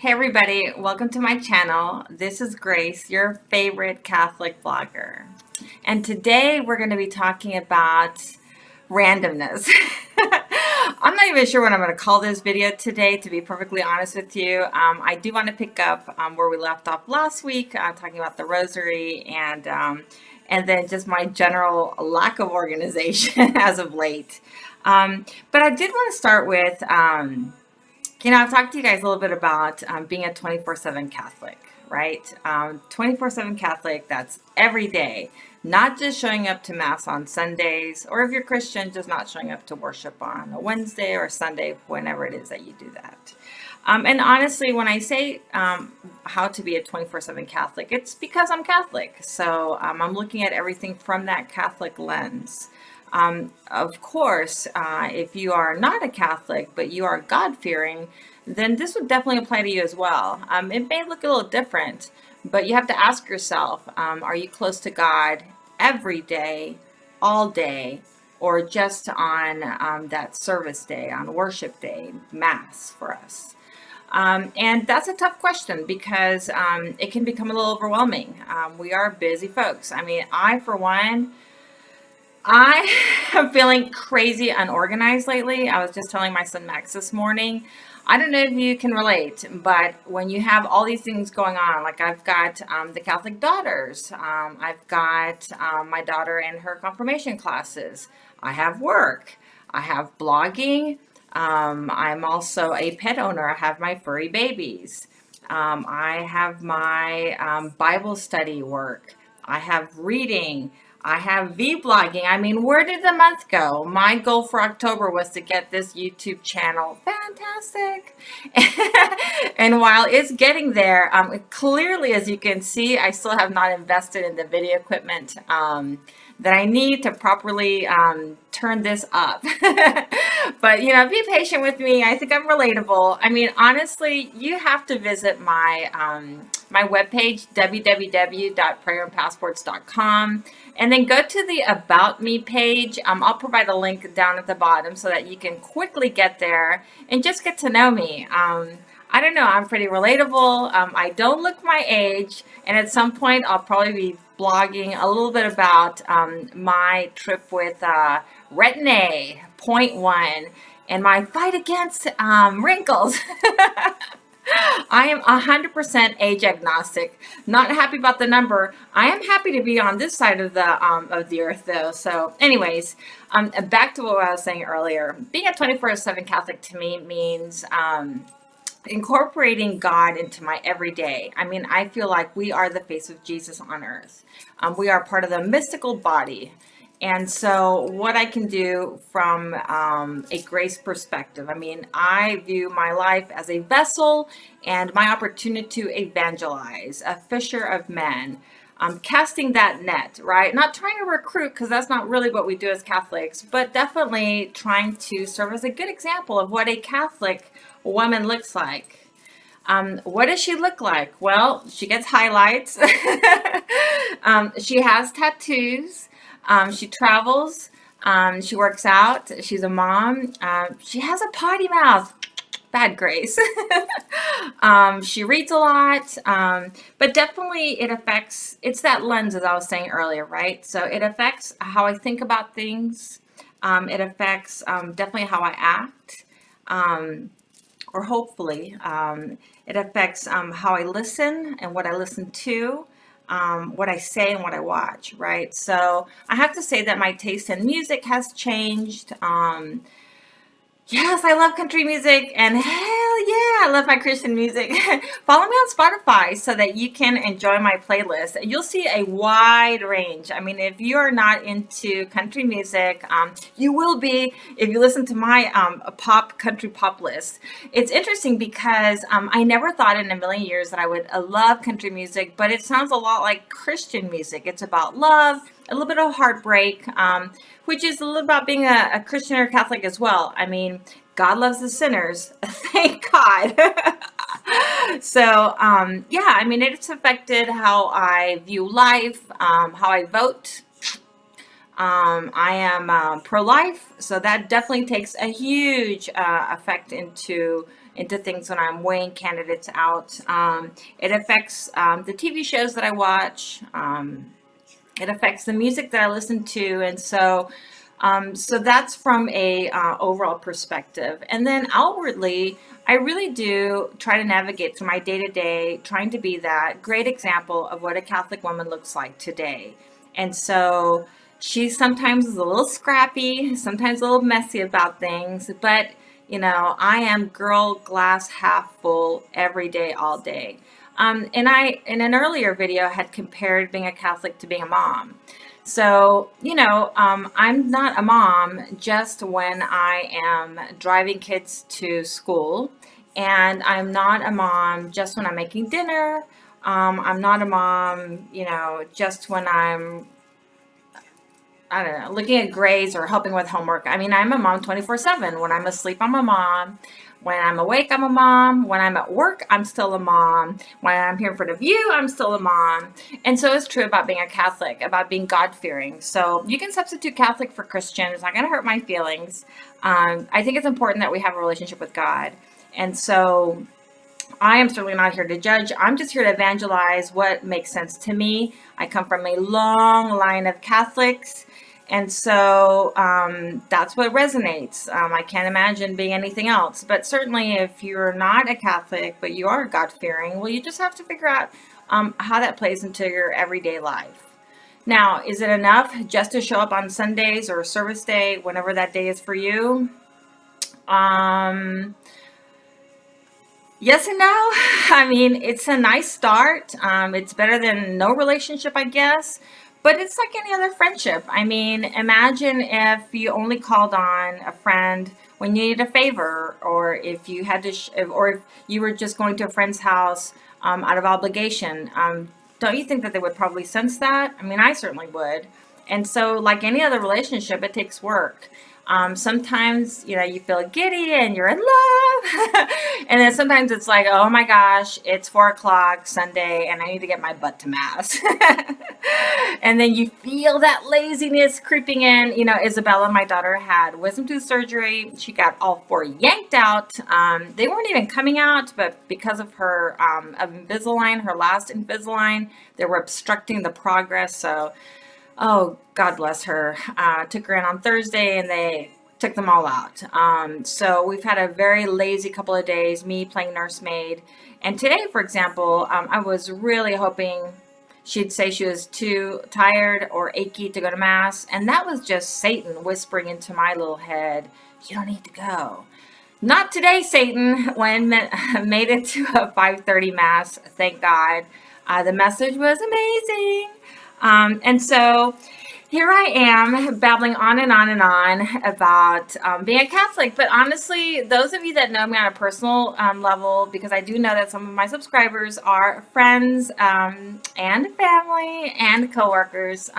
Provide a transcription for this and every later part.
Hey everybody, welcome to my channel. This is Grace, your favorite Catholic blogger. And today we're going to be talking about randomness. I'm not even sure what I'm going to call this video today, to be perfectly honest with you. I do want to pick up where we left off last week, talking about the Rosary and then just my general lack of organization as of late. But I did want to start with I've talked to you guys a little bit about being a 24/7 Catholic, right? 24/7 Catholic, that's every day, not just showing up to Mass on Sundays, or if you're Christian, just not showing up to worship on a Wednesday or Sunday, whenever it is that you do that. And honestly, when I say how to be a 24/7 Catholic, it's because I'm Catholic. So I'm looking at everything from that Catholic lens. Of course, if you are not a Catholic, but you are God-fearing, then this would definitely apply to you as well. It may look a little different, but you have to ask yourself, are you close to God every day, all day, or just on that service day, on worship day, Mass for us? And that's a tough question because it can become a little overwhelming. We are busy folks. I mean, for one, I am feeling crazy unorganized lately. I was just telling my son Max this morning. I don't know if you can relate, but when you have all these things going on, like I've got the Catholic daughters, I've got my daughter in her confirmation classes, I have work, I have blogging, I'm also a pet owner, I have my furry babies, I have my Bible study work, I have reading, I have vlogging. I mean, where did the month go? My goal for October was to get this YouTube channel fantastic. And while it's getting there, clearly, as you can see, I still have not invested in the video equipment that I need to properly turn this up. But, be patient with me. I think I'm relatable. I mean, honestly, you have to visit my my webpage, www.prayerandpassports.com, and then go to the About Me page. I'll provide a link down at the bottom so that you can quickly get there and just get to know me. I don't know, I'm pretty relatable. I don't look my age, and at some point I'll probably be blogging a little bit about my trip with Retin-A.1 and my fight against wrinkles. I am 100% age agnostic. Not happy about the number. I am happy to be on this side of the earth, though. So, anyways, back to what I was saying earlier. Being a 24/7 Catholic to me means incorporating God into my everyday. I mean, I feel like we are the face of Jesus on earth. We are part of the mystical body. And so what I can do from a grace perspective, I mean, I view my life as a vessel and my opportunity to evangelize, a fisher of men, casting that net, right? Not trying to recruit, because that's not really what we do as Catholics, but definitely trying to serve as a good example of what a Catholic woman looks like. What does she look like? Well, she gets highlights. She has tattoos. She travels, she works out, she's a mom, she has a potty mouth, bad Grace. She reads a lot, but definitely it's that lens, as I was saying earlier, right? So it affects how I think about things, it affects definitely how I act, or hopefully, it affects how I listen and what I listen to. What I say and what I watch, right? So I have to say that my taste in music has changed. Yes, I love country music, and hell yeah, I love my Christian music. Follow me on Spotify so that you can enjoy my playlist. You'll see a wide range. I mean, if you are not into country music, you will be if you listen to my country pop list. It's interesting because I never thought in a million years that I would love country music, but it sounds a lot like Christian music. It's about love, a little bit of heartbreak, which is a little about being a Christian or Catholic as well. I mean, God loves the sinners. Thank God. So, yeah, I mean, it's affected how I view life, how I vote. I am pro-life, so that definitely takes a huge effect into things when I'm weighing candidates out. It affects the TV shows that I watch. It affects the music that I listen to, and so that's from a overall perspective. And then outwardly, I really do try to navigate through my day to day, trying to be that great example of what a Catholic woman looks like today. And so she sometimes is a little scrappy, sometimes a little messy about things, but I am girl glass half full every day, all day. And I, in an earlier video, had compared being a Catholic to being a mom. So, I'm not a mom just when I am driving kids to school, and I'm not a mom just when I'm making dinner. I'm not a mom, just when I'm, I don't know, looking at grades or helping with homework. I mean, I'm a mom 24/7. When I'm asleep, I'm a mom. When I'm awake, I'm a mom. When I'm at work, I'm still a mom. When I'm here in front of you, I'm still a mom. And so it's true about being a Catholic, about being God-fearing. So you can substitute Catholic for Christian. It's not going to hurt my feelings. I think it's important that we have a relationship with God. And so I am certainly not here to judge. I'm just here to evangelize what makes sense to me. I come from a long line of Catholics. And so that's what resonates. I can't imagine being anything else. But certainly, if you're not a Catholic, but you are God-fearing, well, you just have to figure out how that plays into your everyday life. Now, is it enough just to show up on Sundays or service day, whenever that day is for you? Yes and no. I mean, it's a nice start. It's better than no relationship, I guess. But it's like any other friendship. I mean, imagine if you only called on a friend when you needed a favor, or if you had to, or if you were just going to a friend's house out of obligation. Don't you think that they would probably sense that? I mean, I certainly would. And so, like any other relationship, it takes work. Sometimes, you feel giddy and you're in love. And then sometimes it's like, oh my gosh, it's 4 o'clock Sunday and I need to get my butt to mass. And then you feel that laziness creeping in. Isabella, my daughter, had wisdom tooth surgery. She got all 4 yanked out. They weren't even coming out, but because of her Invisalign, her last Invisalign, they were obstructing the progress. So, oh, God bless her. Took her in on Thursday and they took them all out. So we've had a very lazy couple of days, me playing nursemaid. And today, for example, I was really hoping she'd say she was too tired or achy to go to Mass. And that was just Satan whispering into my little head, you don't need to go. Not today, Satan. When made it to a 5:30 Mass, thank God. The message was amazing. And so here I am babbling on and on and on about being a Catholic. But honestly, those of you that know me on a personal level, because I do know that some of my subscribers are friends and family and coworkers,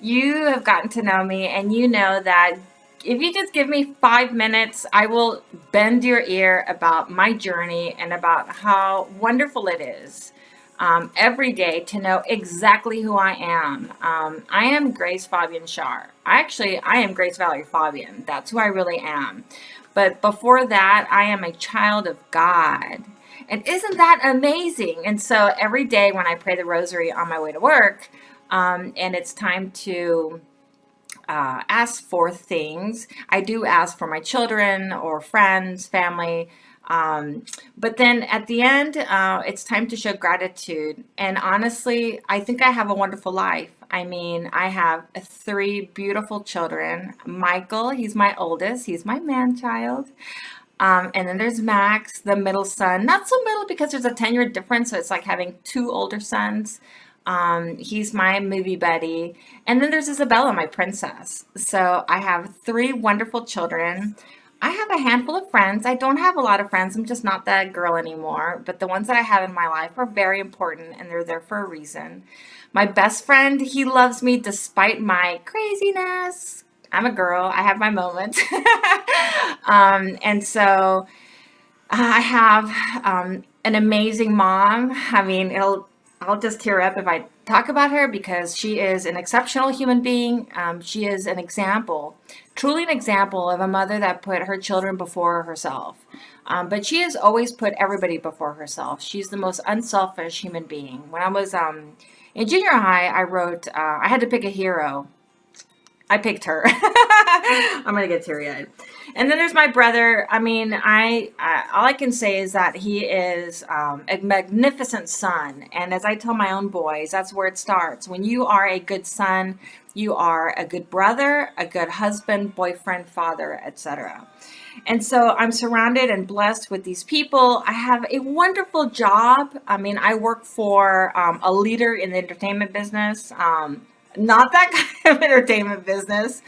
you have gotten to know me, and you know that if you just give me 5 minutes, I will bend your ear about my journey and about how wonderful it is every day to know exactly who I am. I am Grace Fabian Shar. I am Grace Valerie Fabian. That's who I really am. But before that, I am a child of God. And isn't that amazing? And so every day when I pray the Rosary on my way to work, and it's time to ask for things, I do ask for my children or friends, family. But then at the end, it's time to show gratitude. And honestly, I think I have a wonderful life. I mean, I have 3 beautiful children. Michael, he's my oldest. He's my man child. And then there's Max, the middle son. Not so middle because there's a 10-year difference. So it's like having 2 older sons. He's my movie buddy. And then there's Isabella, my princess. So I have 3 wonderful children. I have a handful of friends. I don't have a lot of friends. I'm just not that girl anymore. But the ones that I have in my life are very important, and they're there for a reason. My best friend, he loves me despite my craziness. I'm a girl. I have my moments. And so I have an amazing mom. I mean, I'll just tear up if I talk about her because she is an exceptional human being. She is an example, truly an example of a mother that put her children before herself. But she has always put everybody before herself. She's the most unselfish human being. When I was in junior high, I wrote, I had to pick a hero. I picked her. I'm gonna get teary-eyed. And then there's my brother. I mean, all I can say is that he is a magnificent son. And as I tell my own boys, that's where it starts. When you are a good son, you are a good brother, a good husband, boyfriend, father, etc. And so I'm surrounded and blessed with these people. I have a wonderful job. I mean, I work for a leader in the entertainment business. Not that kind of entertainment business.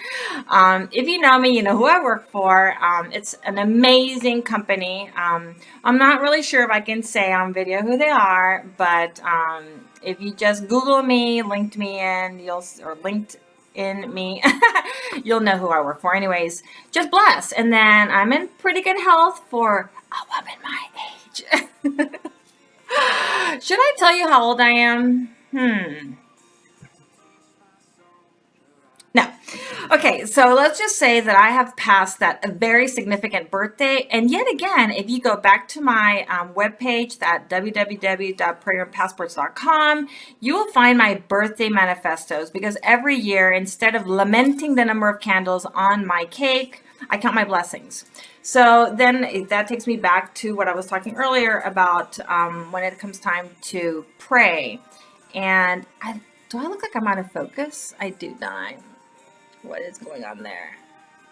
If you know me, you know who I work for. It's an amazing company. I'm not really sure if I can say on video who they are, but if you just Google me, linked me in, or linked in me, you'll know who I work for. Anyways, just blessed. And then I'm in pretty good health for a woman my age. Should I tell you how old I am? No. Okay, so let's just say that I have passed that a very significant birthday. And yet again, if you go back to my webpage, that www.prayerandpassports.com, you will find my birthday manifestos, because every year, instead of lamenting the number of candles on my cake, I count my blessings. So then that takes me back to what I was talking earlier about when it comes time to pray. And do I look like I'm out of focus? I do, don't I? What is going on there?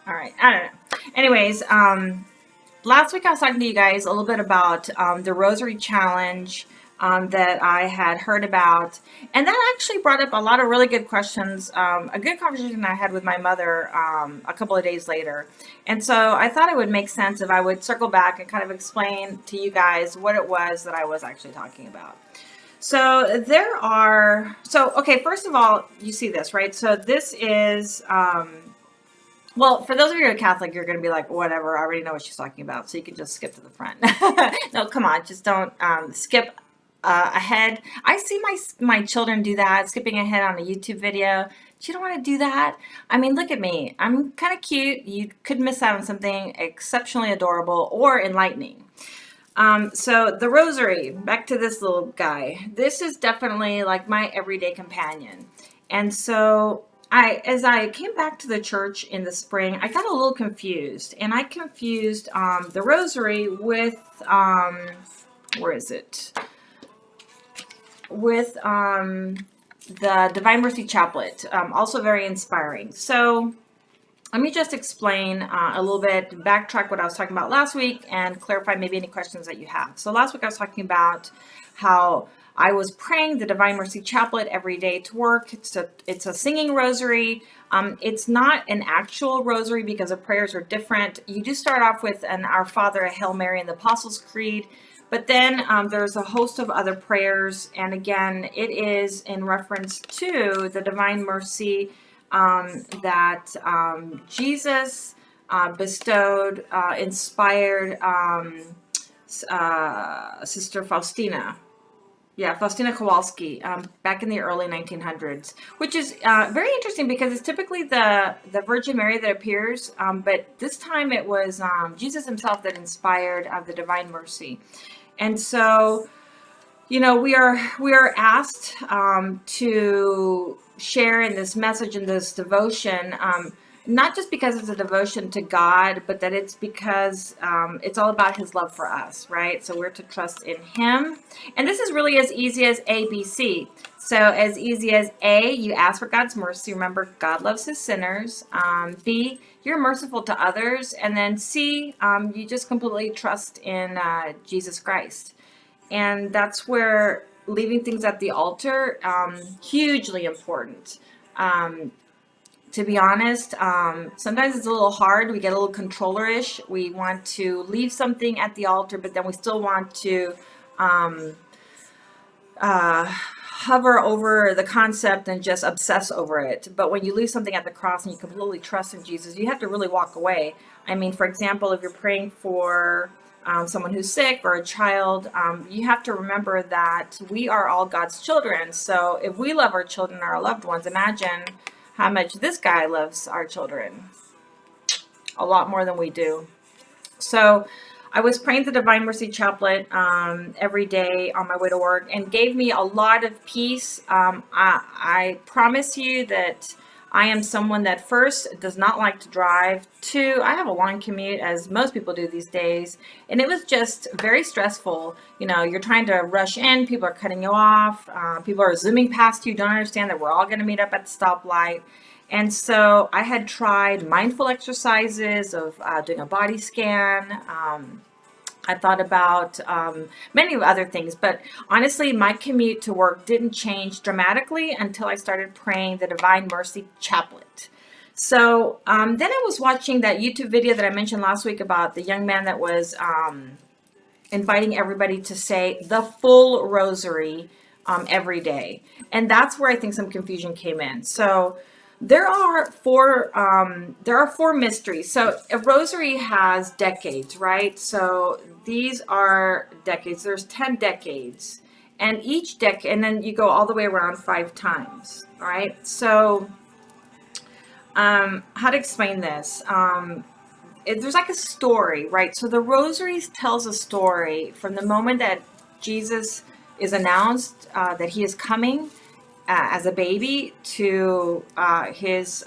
All right, I don't know. Anyways, last week I was talking to you guys a little bit about the Rosary Challenge that I had heard about, and that actually brought up a lot of really good questions. A good conversation I had with my mother a couple of days later, and so I thought it would make sense if I would circle back and kind of explain to you guys what it was that I was actually talking about. So okay, first of all, you see this, right? So this is, well, for those of you who are Catholic, you're going to be like, whatever, I already know what she's talking about. So you can just skip to the front. No, come on, just don't skip ahead. I see my children do that, skipping ahead on a YouTube video. You don't want to do that. I mean, look at me. I'm kind of cute. You could miss out on something exceptionally adorable or enlightening. So the Rosary, back to this little guy. This is definitely like my everyday companion. And so as I came back to the church in the spring, I got a little confused, and I confused the Rosary with where is it? With the Divine Mercy Chaplet, also very inspiring. So let me just explain a little bit, backtrack what I was talking about last week, and clarify maybe any questions that you have. So last week I was talking about how I was praying the Divine Mercy Chaplet every day to work. It's a singing rosary. It's not an actual rosary because the prayers are different. You do start off with an Our Father, a Hail Mary, and the Apostles' Creed. But then there's a host of other prayers. And again, it is in reference to the Divine Mercy that Jesus bestowed, inspired Sister Faustina. Yeah, Faustina Kowalski, back in the early 1900s, which is very interesting because it's typically the Virgin Mary that appears, but this time it was Jesus himself that inspired the Divine Mercy. And so, you know, we are asked to share in this message, in this devotion, not just because it's a devotion to God, but that it's because it's all about his love for us, right? So we're to trust in him. And this is really as easy as A, B, C. So as easy as A, you ask for God's mercy. Remember, God loves his sinners. B, you're merciful to others. And then C, you just completely trust in Jesus Christ. And that's where leaving things at the altar, hugely important. To be honest, sometimes it's a little hard. We get a little controller-ish. We want to leave something at the altar, but then we still want to hover over the concept and just obsess over it. But when you leave something at the cross and you completely trust in Jesus, you have to really walk away. I mean, for example, if you're praying for someone who's sick or a child, you have to remember that we are all God's children. So if we love our children, our loved ones, imagine how much this guy loves our children. A lot more than we do. So I was praying the Divine Mercy Chaplet every day on my way to work, and gave me a lot of peace. I promise you that I am someone that, first, does not like to drive. Two, I have a long commute, as most people do these days, and it was just very stressful. You know, you're trying to rush in, people are cutting you off, people are zooming past you, don't understand that we're all going to meet up at the stoplight. And so I had tried mindful exercises of doing a body scan. I thought about many other things, but honestly, my commute to work didn't change dramatically until I started praying the Divine Mercy Chaplet. So then I was watching that YouTube video that I mentioned last week about the young man that was inviting everybody to say the full rosary every day. And that's where I think some confusion came in. So there are four mysteries. So a rosary has decades, right? So these are decades. There's 10 decades, and each decade, and then you go all the way around 5 times. All right. So how to explain this? There's like a story, right? So the rosary tells a story from the moment that Jesus is announced that he is coming as a baby to his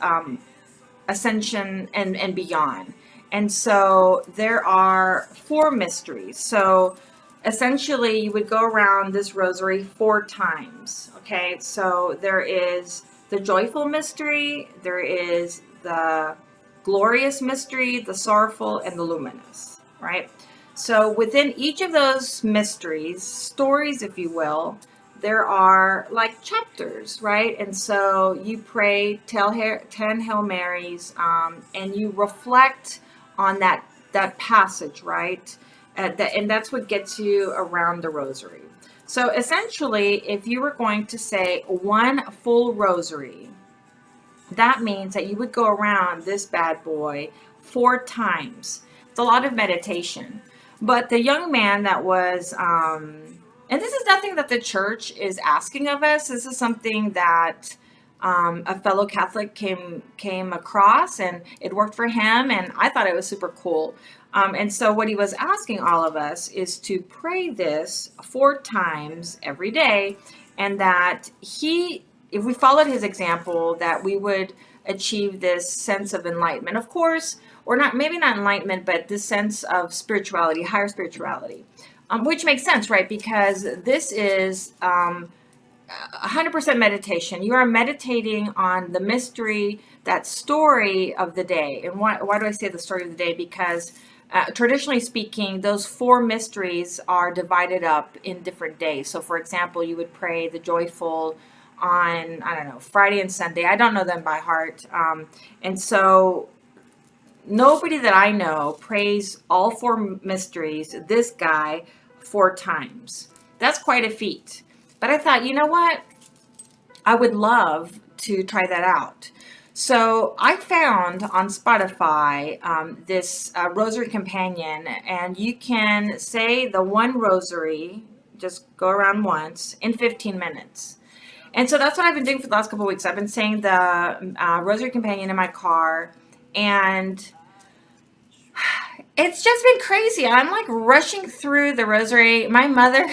ascension and beyond. And so there are 4 mysteries. So essentially you would go around this rosary 4 times. Okay, so there is the joyful mystery, there is the glorious mystery, the sorrowful, and the luminous, right? So within each of those mysteries, stories, if you will, there are like chapters, right? And so you pray 10 Hail Marys, and you reflect on that passage, right? And that's what gets you around the rosary. So essentially, if you were going to say 1 full rosary, that means that you would go around this bad boy 4 times. It's a lot of meditation. But the young man that was, and this is nothing that the church is asking of us. This is something that a fellow Catholic came across, and it worked for him, and I thought it was super cool. And so what he was asking all of us is to pray this 4 times every day, and that if we followed his example, that we would achieve this sense of enlightenment, of course, or not, maybe not enlightenment, but this sense of spirituality, higher spirituality, which makes sense, right? Because this is 100% meditation. You are meditating on the mystery, that story of the day. And why do I say the story of the day? Because traditionally speaking, those 4 mysteries are divided up in different days. So for example, you would pray the joyful on, I don't know, Friday and Sunday. I don't know them by heart. And so nobody that I know prays all 4 mysteries, this guy, 4 times. That's quite a feat. But I thought, you know what? I would love to try that out. So I found on Spotify this rosary companion, and you can say the 1 rosary, just go around once, in 15 minutes. And so that's what I've been doing for the last couple of weeks. I've been saying the rosary companion in my car, and it's just been crazy. I'm like rushing through the rosary. My mother,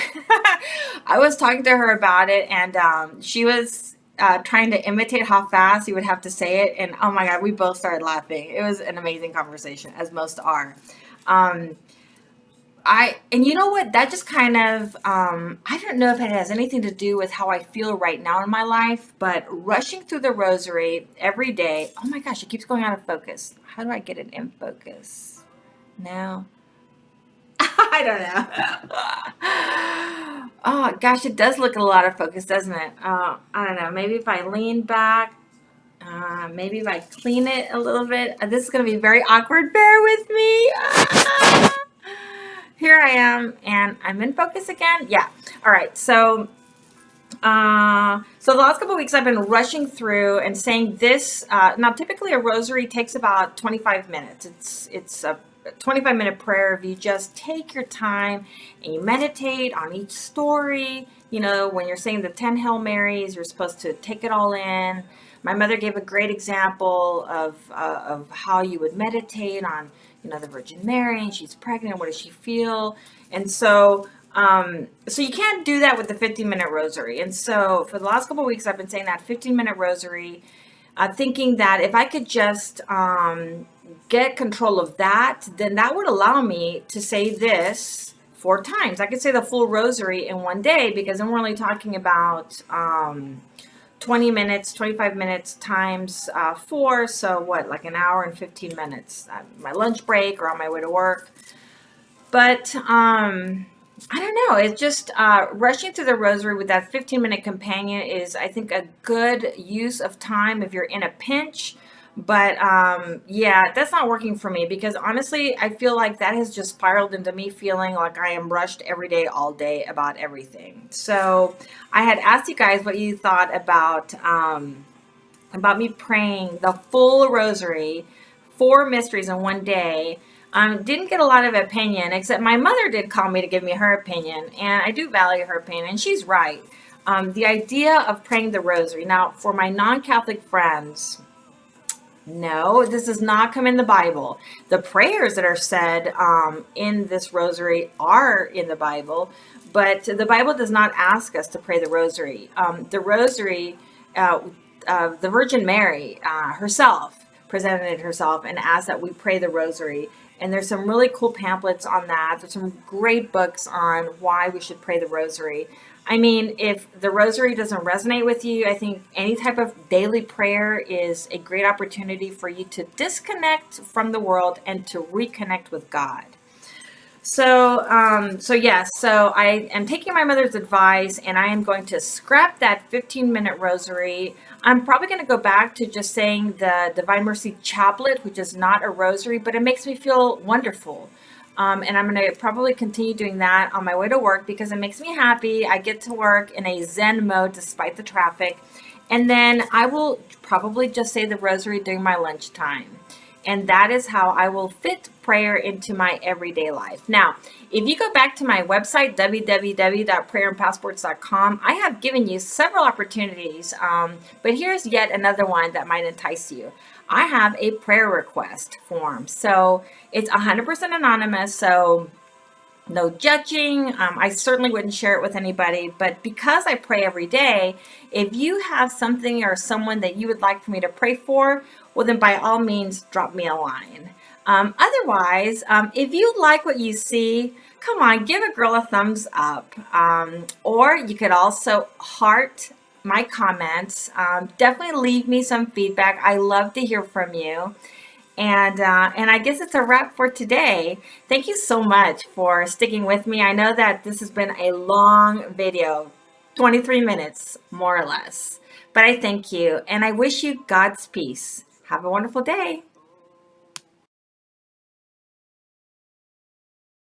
I was talking to her about it, and she was trying to imitate how fast you would have to say it. And oh my God, we both started laughing. It was an amazing conversation, as most are. And you know what? That just kind of, I don't know if it has anything to do with how I feel right now in my life, but rushing through the rosary every day. Oh my gosh, it keeps going out of focus. How do I get it in focus? Now, I don't know. Oh gosh, it does look a lot of focus, doesn't it? I don't know. Maybe if I lean back, maybe if I clean it a little bit. This is going to be very awkward. Bear with me. Here I am, and I'm in focus again. Yeah. All right. So So the last couple of weeks I've been rushing through and saying this. Now, typically a rosary takes about 25 minutes. It's a 25-minute prayer. If you just take your time and you meditate on each story, you know, when you're saying the 10 Hail Marys, you're supposed to take it all in. My mother gave a great example of how you would meditate on, you know, the Virgin Mary, and she's pregnant. What does she feel? And so you can't do that with the 15-minute rosary. And so for the last couple of weeks, I've been saying that 15-minute rosary, thinking that if I could just get control of that, then that would allow me to say this 4 times. I could say the full rosary in one day, because then we're only talking about 20 minutes, 25 minutes times 4. So what, like an hour and 15 minutes, my lunch break or on my way to work. But I don't know. It's just rushing through the rosary with that 15-minute companion is, I think, a good use of time if you're in a pinch. But yeah, that's not working for me, because honestly, I feel like that has just spiraled into me feeling like I am rushed every day, all day about everything. So I had asked you guys what you thought about me praying the full rosary, 4 mysteries in one day. Didn't get a lot of opinion, except my mother did call me to give me her opinion, and I do value her opinion, and she's right. The idea of praying the rosary. Now, for my non-Catholic friends, no, this does not come in the Bible. The prayers that are said in this rosary are in the Bible, but the Bible does not ask us to pray the rosary. The rosary, the Virgin Mary herself presented herself and asked that we pray the rosary. And there's some really cool pamphlets on that. There's some great books on why we should pray the rosary. I mean, if the rosary doesn't resonate with you, I think any type of daily prayer is a great opportunity for you to disconnect from the world and to reconnect with God. So I am taking my mother's advice, and I am going to scrap that 15-minute rosary. I'm probably going to go back to just saying the Divine Mercy Chaplet, which is not a rosary, but it makes me feel wonderful. And I'm going to probably continue doing that on my way to work, because it makes me happy. I get to work in a Zen mode despite the traffic. And then I will probably just say the rosary during my lunchtime. And that is how I will fit prayer into my everyday life. Now, if you go back to my website, www.prayerandpassports.com, I have given you several opportunities, but here's yet another one that might entice you. I have a prayer request form. So it's 100% anonymous, so no judging. I certainly wouldn't share it with anybody, but because I pray every day, if you have something or someone that you would like for me to pray for, well, then by all means, drop me a line. Otherwise, if you like what you see, come on, give a girl a thumbs up. Or you could also heart my comments. Definitely leave me some feedback. I love to hear from you. And I guess it's a wrap for today. Thank you so much for sticking with me. I know that this has been a long video, 23 minutes, more or less. But I thank you, and I wish you God's peace. Have a wonderful day.